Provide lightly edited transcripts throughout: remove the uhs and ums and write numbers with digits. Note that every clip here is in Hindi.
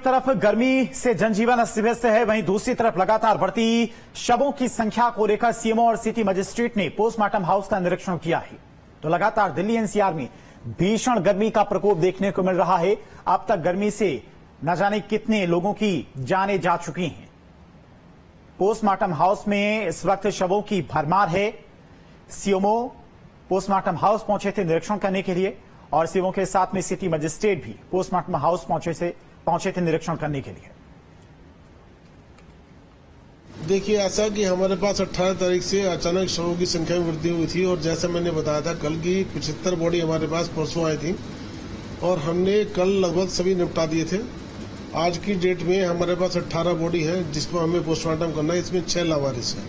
तरफ गर्मी से जनजीवन अस्त व्यस्त है, वहीं दूसरी तरफ लगातार बढ़ती शवों की संख्या को लेकर सीएमओ और सिटी मजिस्ट्रेट ने पोस्टमार्टम हाउस का निरीक्षण किया है। तो लगातार दिल्ली एनसीआर में भीषण गर्मी का प्रकोप देखने को मिल रहा है। अब तक गर्मी से न जाने कितने लोगों की जानें जा चुकी हैं। पोस्टमार्टम हाउस में इस वक्त शवों की भरमार है। सीएमओ पोस्टमार्टम हाउस पहुंचे थे निरीक्षण करने के लिए और सीएमओ के साथ में सिटी मजिस्ट्रेट भी पोस्टमार्टम हाउस पहुंचे थे निरीक्षण करने के लिए। देखिए, ऐसा कि हमारे पास 18 तारीख से अचानक शवों की संख्या में वृद्धि हुई थी और जैसा मैंने बताया था, कल की 75 बॉडी हमारे पास परसों आई थी और हमने कल लगभग सभी निपटा दिए थे। आज की डेट में हमारे पास 18 बॉडी है जिसको हमें पोस्टमार्टम करना है। इसमें 6 लावारिस है।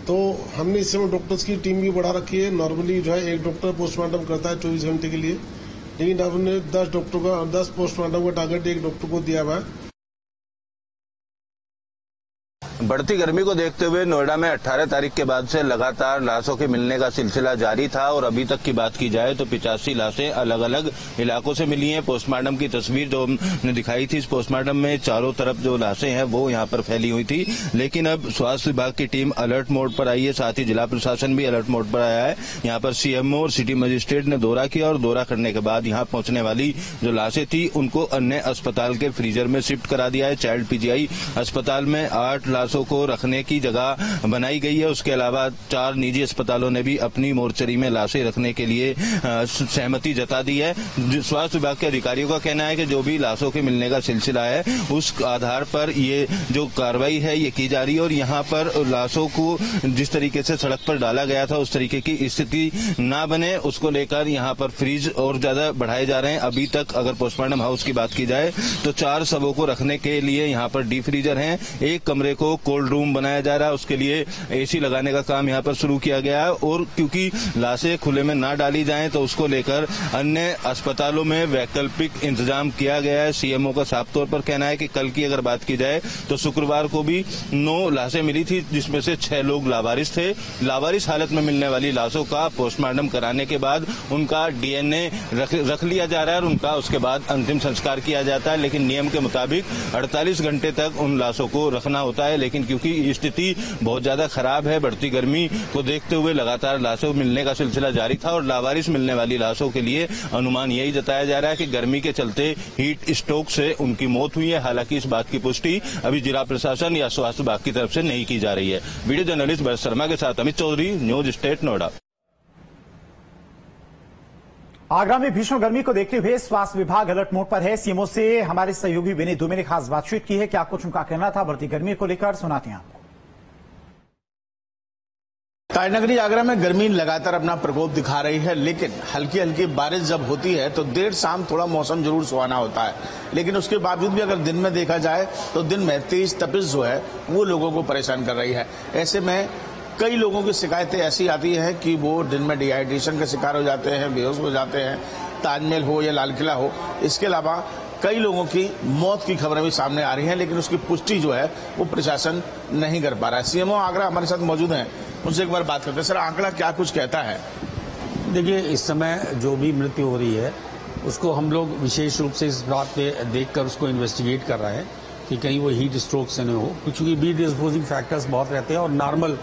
तो हमने इस समय डॉक्टर्स की टीम भी बढ़ा रखी है। नॉर्मली जो है एक डॉक्टर पोस्टमार्टम करता है 24 घंटे के लिए, लेकिन अब हमने 10 पोस्टमार्टम का टारगेट एक डॉक्टर को दिया हुआ है। बढ़ती गर्मी को देखते हुए नोएडा में 18 तारीख के बाद से लगातार लाशों के मिलने का सिलसिला जारी था और अभी तक की बात की जाए तो 85 लाशें अलग अलग इलाकों से मिली हैं। पोस्टमार्टम की तस्वीर जो हमने दिखाई थी, इस पोस्टमार्टम में चारों तरफ जो लाशें हैं वो यहाँ पर फैली हुई थी, लेकिन अब स्वास्थ्य विभाग की टीम अलर्ट मोड पर आई है, साथ ही जिला प्रशासन भी अलर्ट मोड पर आया है। यहाँ पर सीएमओ और सिटी मजिस्ट्रेट ने दौरा किया और दौरा करने के बाद यहाँ पहुंचने वाली जो लाशें थी उनको अन्य अस्पताल के फ्रीजर में शिफ्ट करा दिया है। चाइल्ड पीजीआई अस्पताल में 8 लाशों को रखने की जगह बनाई गई है। उसके अलावा 4 निजी अस्पतालों ने भी अपनी मोर्चरी में लाशें रखने के लिए सहमति जता दी है। स्वास्थ्य विभाग के अधिकारियों का कहना है कि जो भी लाशों के मिलने का सिलसिला है उस आधार पर ये जो कार्रवाई है ये की जा रही है और यहाँ पर लाशों को जिस तरीके से सड़क पर डाला गया था उस तरीके की स्थिति न बने, उसको लेकर यहाँ पर फ्रीज और ज्यादा बढ़ाए जा रहे हैं। अभी तक अगर पोस्टमार्टम हाउस की बात की जाए तो 4 शवों को रखने के लिए यहाँ पर डीप फ्रीजर हैं। एक कमरे को कोल्ड रूम बनाया जा रहा है, उसके लिए एसी लगाने का काम यहाँ पर शुरू किया गया है और क्योंकि लाशें खुले में ना डाली जाएं तो उसको लेकर अन्य अस्पतालों में वैकल्पिक इंतजाम किया गया है। सीएमओ का साफ तौर पर कहना है कि कल की अगर बात की जाए तो शुक्रवार को भी 9 लाशें मिली थी जिसमें से 6 लोग लावारिस थे। लावारिस हालत में मिलने वाली लाशों का पोस्टमार्टम कराने के बाद उनका डीएनए रख लिया जा रहा है और उनका उसके बाद अंतिम संस्कार किया जाता है, लेकिन नियम के मुताबिक 48 घंटे तक उन लाशों को रखना होता है। लेकिन क्योंकि स्थिति बहुत ज्यादा खराब है, बढ़ती गर्मी को देखते हुए लगातार लाशों मिलने का सिलसिला जारी था और लावारिस मिलने वाली लाशों के लिए अनुमान यही जताया जा रहा है कि गर्मी के चलते हीट स्ट्रोक से उनकी मौत हुई है। हालांकि इस बात की पुष्टि अभी जिला प्रशासन या स्वास्थ्य विभाग की तरफ से नहीं की जा रही है। वीडियो जर्नलिस्ट भरत शर्मा के साथ अमित चौधरी, न्यूज स्टेट नोएडा। आगरा में भीषण गर्मी को देखते हुए स्वास्थ्य विभाग अलर्ट मोड पर है। सीएमओ से हमारे सहयोगी विनय दुबे ने खास बातचीत की है। क्या कुछ उनका कहना था बढ़ती गर्मी को लेकर, सुनाते हैं आपको। ताजनगरी आगरा में गर्मी लगातार अपना प्रकोप दिखा रही है, लेकिन हल्की हल्की बारिश जब होती है तो देर शाम थोड़ा मौसम जरूर सुहाना होता है, लेकिन उसके बावजूद भी अगर दिन में देखा जाए तो दिन में तेज तपिश जो है वो लोगों को परेशान कर रही है। ऐसे में कई लोगों की शिकायतें ऐसी आती हैं कि वो दिन में डिहाइड्रेशन का शिकार हो जाते हैं, बेहोश हो जाते हैं, ताजमहल हो या लाल किला हो। इसके अलावा कई लोगों की मौत की खबरें भी सामने आ रही हैं, लेकिन उसकी पुष्टि जो है वो प्रशासन नहीं कर पा रहा है। सीएमओ आगरा हमारे साथ मौजूद हैं, उनसे एक बार बात करते हैं। सर, आंकड़ा क्या कुछ कहता है? देखिए, इस समय जो भी मृत्यु हो रही है उसको हम लोग विशेष रूप से इस बात पे देखकर उसको इन्वेस्टिगेट कर रहे हैं कि कहीं वो हीट स्ट्रोक से न हो, क्योंकि बी डिस्पोजिंग फैक्टर्स बहुत रहते हैं और नॉर्मल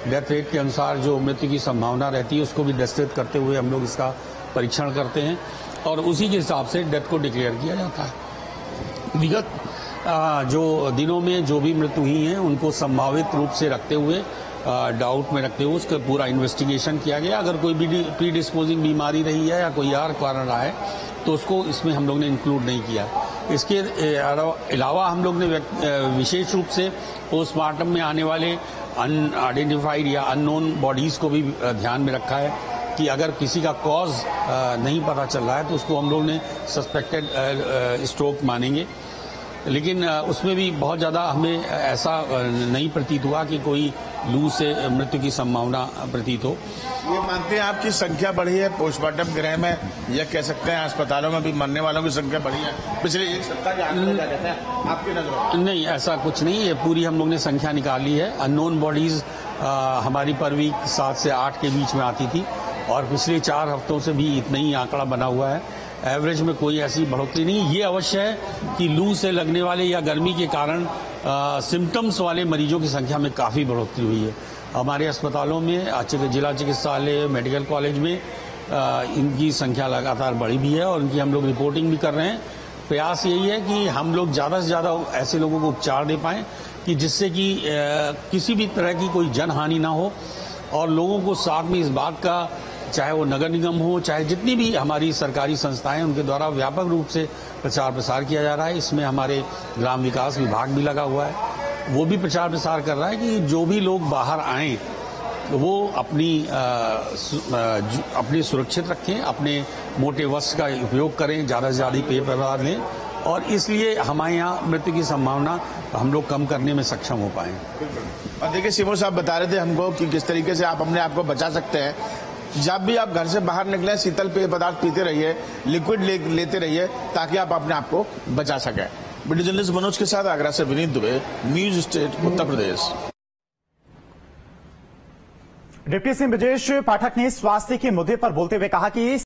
डेथ रेट के अनुसार जो मृत्यु की संभावना रहती है उसको भी दस्तित करते हुए हम लोग इसका परीक्षण करते हैं और उसी के हिसाब से डेथ को डिक्लेयर किया जाता है। विगत जो दिनों में जो भी मृत्यु हुई हैं उनको संभावित रूप से रखते हुए डाउट में रखते हुए उसका पूरा इन्वेस्टिगेशन किया गया। अगर कोई भी प्री डिस्पोजिंग बीमारी रही है या कोई और कारण रहा है तो उसको इसमें हम लोग ने इंक्लूड नहीं किया। इसके अलावा हम लोग ने विशेष रूप से पोस्टमार्टम में आने वाले अनआइडेंटिफाइड या अननोन बॉडीज को भी ध्यान में रखा है कि अगर किसी का कॉज नहीं पता चल रहा है तो उसको हम लोग ने सस्पेक्टेड स्ट्रोक मानेंगे, लेकिन उसमें भी बहुत ज़्यादा हमें ऐसा नहीं प्रतीत हुआ कि कोई लू से मृत्यु की संभावना प्रतीत हो। ये मानते हैं आपकी संख्या बढ़ी है पोस्टमार्टम गृह में, या कह सकते हैं अस्पतालों में भी मरने वालों की संख्या बढ़ी है पिछले एक सप्ताह के आंकड़े क्या कहते हैं आपकी नजर में? नहीं, ऐसा कुछ नहीं, ये पूरी हम लोग ने संख्या निकाली है। अननोन बॉडीज हमारी पर वीक 7 से 8 के बीच में आती थी और पिछले 4 हफ्तों से भी इतना ही आंकड़ा बना हुआ है। एवरेज में कोई ऐसी बढ़ोतरी नहीं। ये अवश्य है कि लू से लगने वाले या गर्मी के कारण सिम्टम्स वाले मरीजों की संख्या में काफ़ी बढ़ोतरी हुई है। हमारे अस्पतालों में जिला चिकित्सालय, मेडिकल कॉलेज में इनकी संख्या लगातार बढ़ी भी है और इनकी हम लोग रिपोर्टिंग भी कर रहे हैं। प्रयास यही है कि हम लोग ज़्यादा से ज़्यादा ऐसे लोगों को उपचार दे पाएं कि जिससे कि किसी भी तरह की कोई जनहानि ना हो, और लोगों को साथ में इस बात का, चाहे वो नगर निगम हो, चाहे जितनी भी हमारी सरकारी संस्थाएं, उनके द्वारा व्यापक रूप से प्रचार प्रसार किया जा रहा है। इसमें हमारे ग्राम विकास विभाग भी लगा हुआ है, वो भी प्रचार प्रसार कर रहा है कि जो भी लोग बाहर आएं वो अपनी सुरक्षित रखें, अपने मोटे वस्त्र का उपयोग करें, ज़्यादा से ज़्यादा पेय पदार्थ लें, और इसलिए हमारे यहाँ मृत्यु की संभावना हम लोग कम करने में सक्षम हो पाए। और देखिए सिमोन साहब बता रहे थे हमको कि किस तरीके से आप अपने आप को बचा सकते हैं। जब भी आप घर से बाहर निकलें, शीतल पेय पदार्थ पीते रहिए, लिक्विड लेते रहिए, ताकि आप अपने आप को बचा सकें। वीडियो जर्नलिस्ट मनोज के साथ आगरा से Vineet Dubey, news state Uttar Pradesh. Deputy CM Brajesh Pathak ने स्वास्थ्य के मुद्दे पर बोलते हुए कहा कि